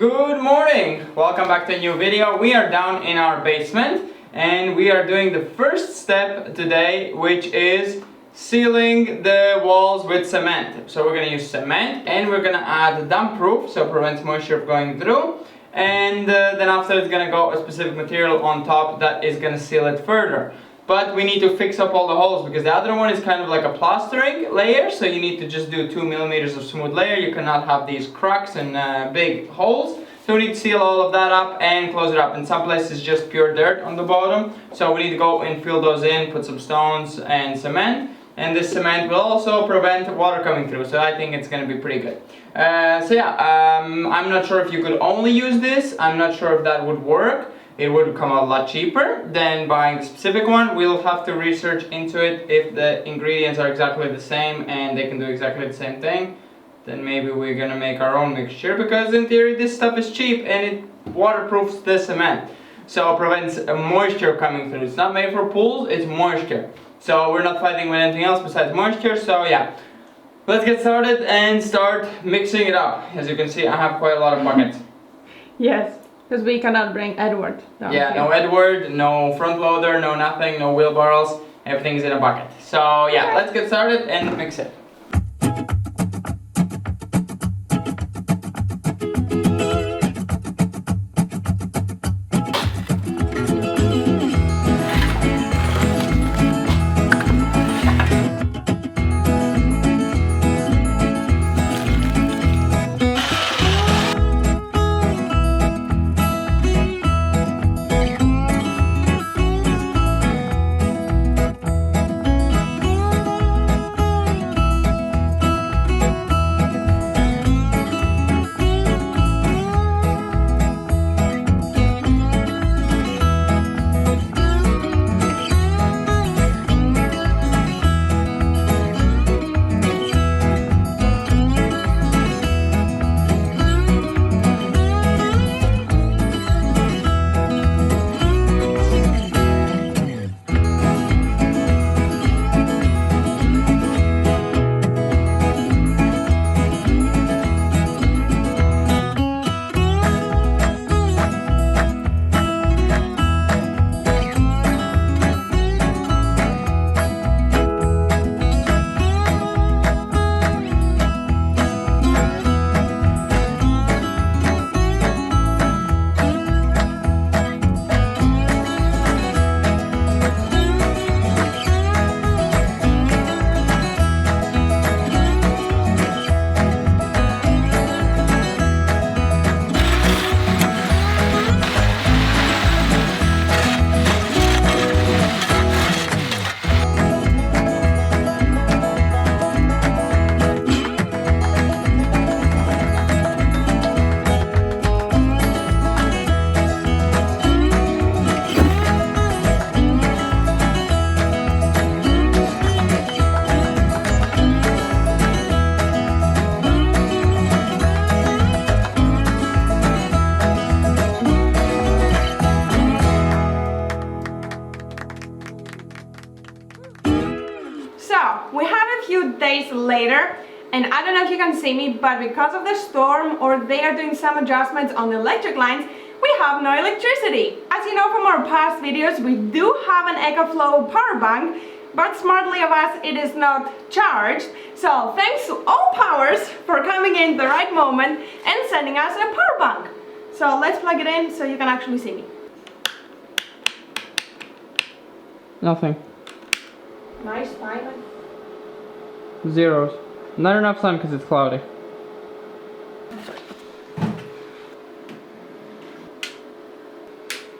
Good morning! Welcome back to a new video. We are down in our basement and we are doing the first step today, which is sealing the walls with cement. So we're going to use cement and we're going to add damp proof, so it prevents moisture from going through. And then after it's going to go a specific material on top that is going to seal it further. But we need to fix up all the holes because the other one is kind of like a plastering layer, so you need to just do 2 millimeters of smooth layer. You cannot have these cracks and big holes. So we need to seal all of that up and close it up. In some places just pure dirt on the bottom, so we need to go and fill those in, put some stones and cement. And this cement will also prevent water coming through, so I think it's going to be pretty good. I'm not sure if you could only use this. I'm not sure if that would work. It would come out a lot cheaper than buying the specific one. We'll have to research into it. If the ingredients are exactly the same and they can do exactly the same thing, then maybe we're gonna make our own mixture, because in theory this stuff is cheap and it waterproofs the cement, so it prevents moisture coming through. It's not made for pools, it's moisture, so we're not fighting with anything else besides moisture. So yeah, let's get started and start mixing it up. As you can see, I have quite a lot of buckets. Yes, because we cannot bring Edward down yeah, here. No Edward, no front loader, no nothing, no wheelbarrows, everything's in a bucket. So yeah, let's get started and mix it. Days later, and I don't know if you can see me, but because of the storm, or they are doing some adjustments on the electric lines, we have no electricity. As you know from our past videos, we do have an EcoFlow power bank, but smartly of us, it is not charged. So thanks to AllPowers for coming in the right moment and sending us a power bank. So let's plug it in so you can actually see me. Nothing. Nice, fine. Zeros. Not enough sun because it's cloudy.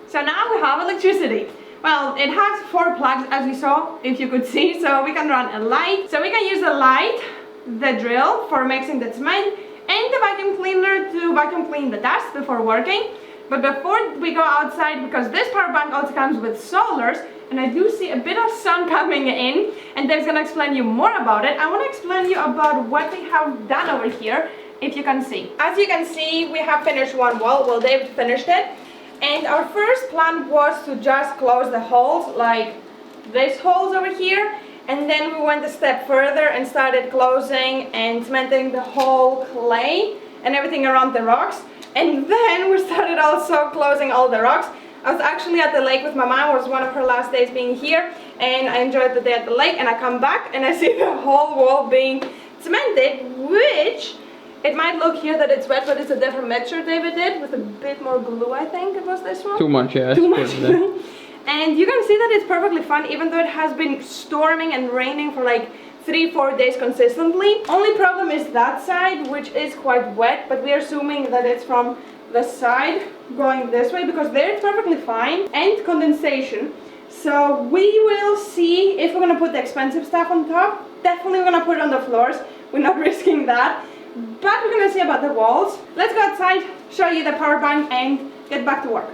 So now we have electricity. Well, it has 4 plugs, as you saw, if you could see, so we can run a light. So we can use the light, the drill for mixing the cement, and the vacuum cleaner to vacuum clean the dust before working. But before we go outside, because this power bank also comes with solars, and I do see a bit of sun coming in, and Dave's gonna explain you more about it. I want to explain you about what we have done over here, if you can see. As you can see, we have finished one wall. Well, Dave finished it. And our first plan was to just close the holes, like these holes over here. And then we went a step further and started closing and cementing the whole clay and everything around the rocks. And then we started also closing all the rocks. I was actually at the lake with my mom. It was one of her last days being here, and I enjoyed the day at the lake, and I come back and I see the whole wall being cemented, which it might look here that it's wet, but it's a different mixture David did with a bit more glue. I think it was this one. Too much, yeah. Too much glue. And you can see that it's perfectly fine, even though it has been storming and raining for like 3-4 days consistently. Only problem is that side, which is quite wet, but we are assuming that it's from the side going this way, because there it's perfectly fine, and condensation. So we will see if we're gonna put the expensive stuff on top. Definitely we're gonna put it on the floors. We're not risking that, but we're gonna see about the walls. Let's go outside, show you the power bank, and get back to work.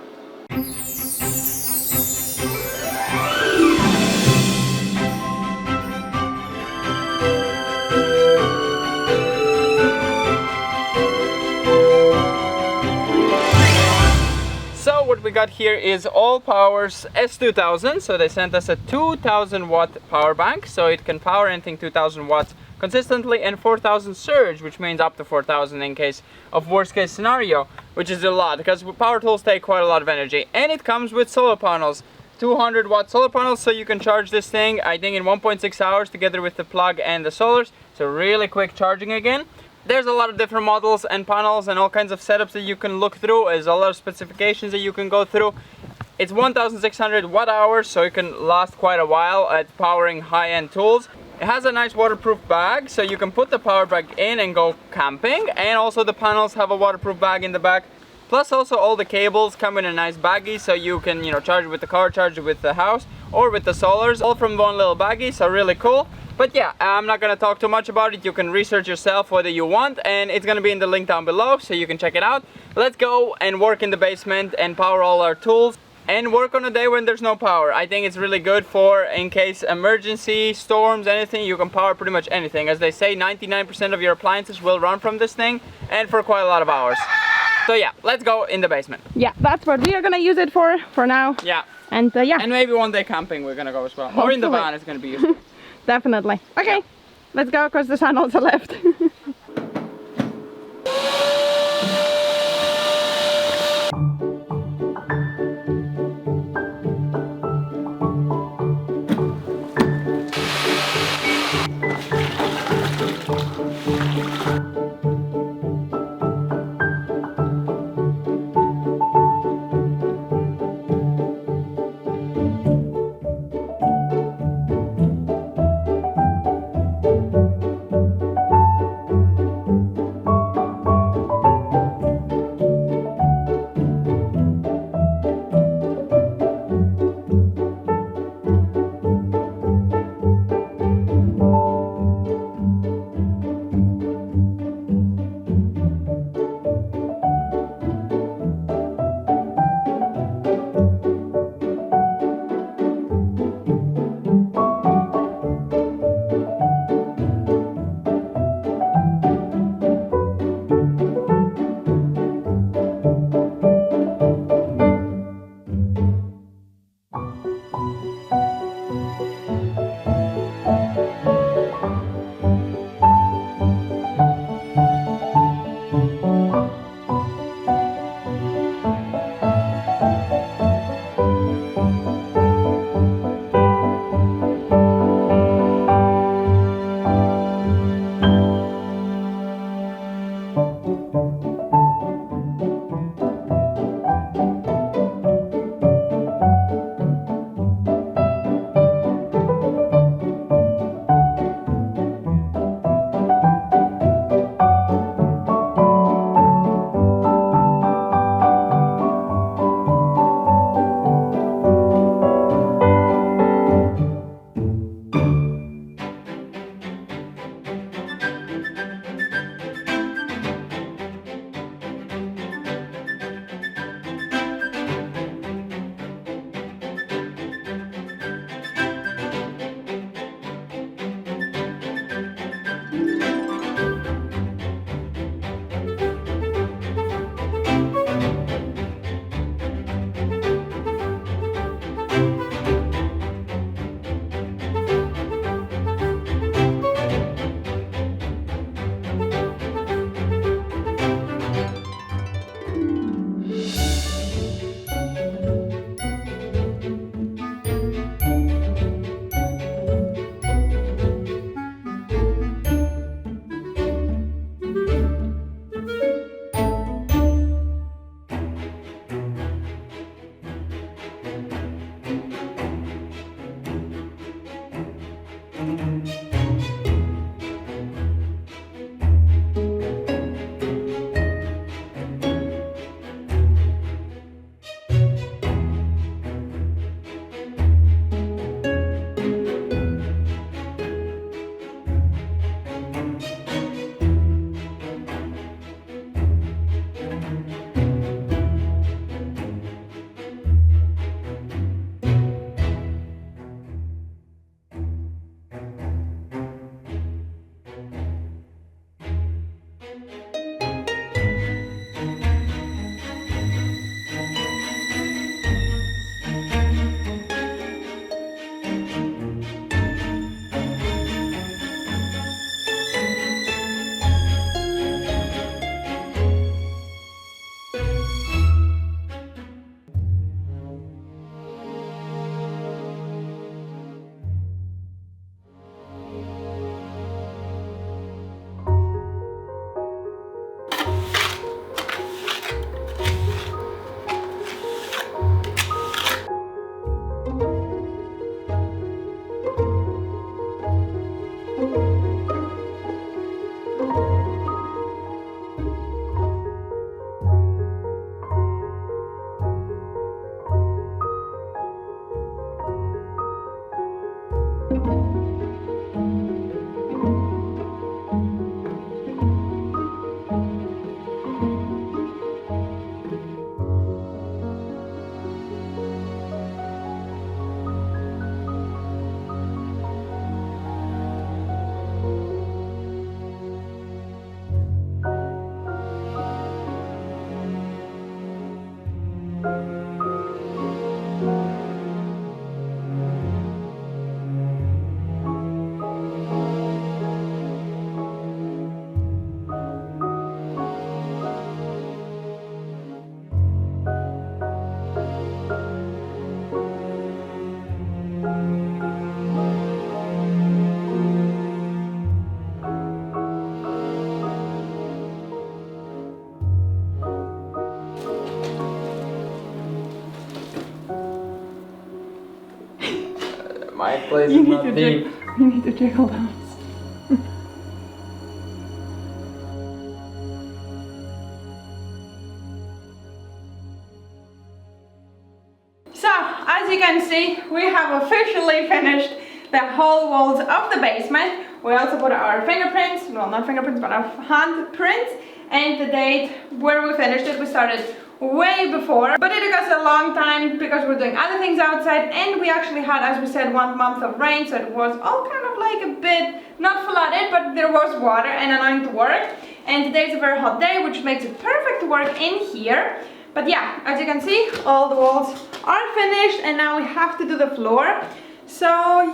So what we got here is AllPowers S2000. So they sent us a 2000 watt power bank, so it can power anything 2000 watts consistently, and 4000 surge, which means up to 4000 in case of worst case scenario, which is a lot because power tools take quite a lot of energy. And it comes with solar panels, 200 watt solar panels, so you can charge this thing I think in 1.6 hours together with the plug and the solars. So really quick charging again. There's a lot of different models and panels and all kinds of setups that you can look through. There's a lot of specifications that you can go through. It's 1600 watt hours, so it can last quite a while at powering high-end tools. It has a nice waterproof bag, so you can put the power bank in and go camping, and also the panels have a waterproof bag in the back. Plus also all the cables come in a nice baggie, so you can, charge it with the car, charge it with the house, or with the solars, all from one little baggie, so really cool. But yeah, I'm not gonna talk too much about it. You can research yourself whether you want, and it's gonna be in the link down below, so you can check it out. Let's go and work in the basement and power all our tools, and work on a day when there's no power. I think it's really good for in case emergency, storms, anything. You can power pretty much anything. As they say, 99% of your appliances will run from this thing, and for quite a lot of hours. So yeah, let's go in the basement. Yeah, that's what we are gonna use it for now. Yeah. And yeah. And maybe one day camping we're gonna go as well. Hopefully. Or in the van, it's gonna be useful. Definitely. Okay, let's go because the sun also left. My place You is need not to deep. You need to jiggle those. So, as you can see, we have officially finished the whole walls of the basement. We also put our fingerprints, well, not fingerprints, but our handprints, and the date where we finished it. We started way before, but it took us a long time because we're doing other things outside, and we actually had, as we said, 1 month of rain, so it was all kind of like a bit, not flooded, but there was water and annoying to work. And today's a very hot day, which makes it perfect to work in here. But yeah, as you can see, all the walls are finished, and now we have to do the floor. So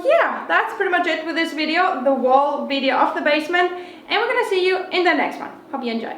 yeah, that's pretty much it with this video, the wall video of the basement, and we're gonna see you in the next one. Hope you enjoy.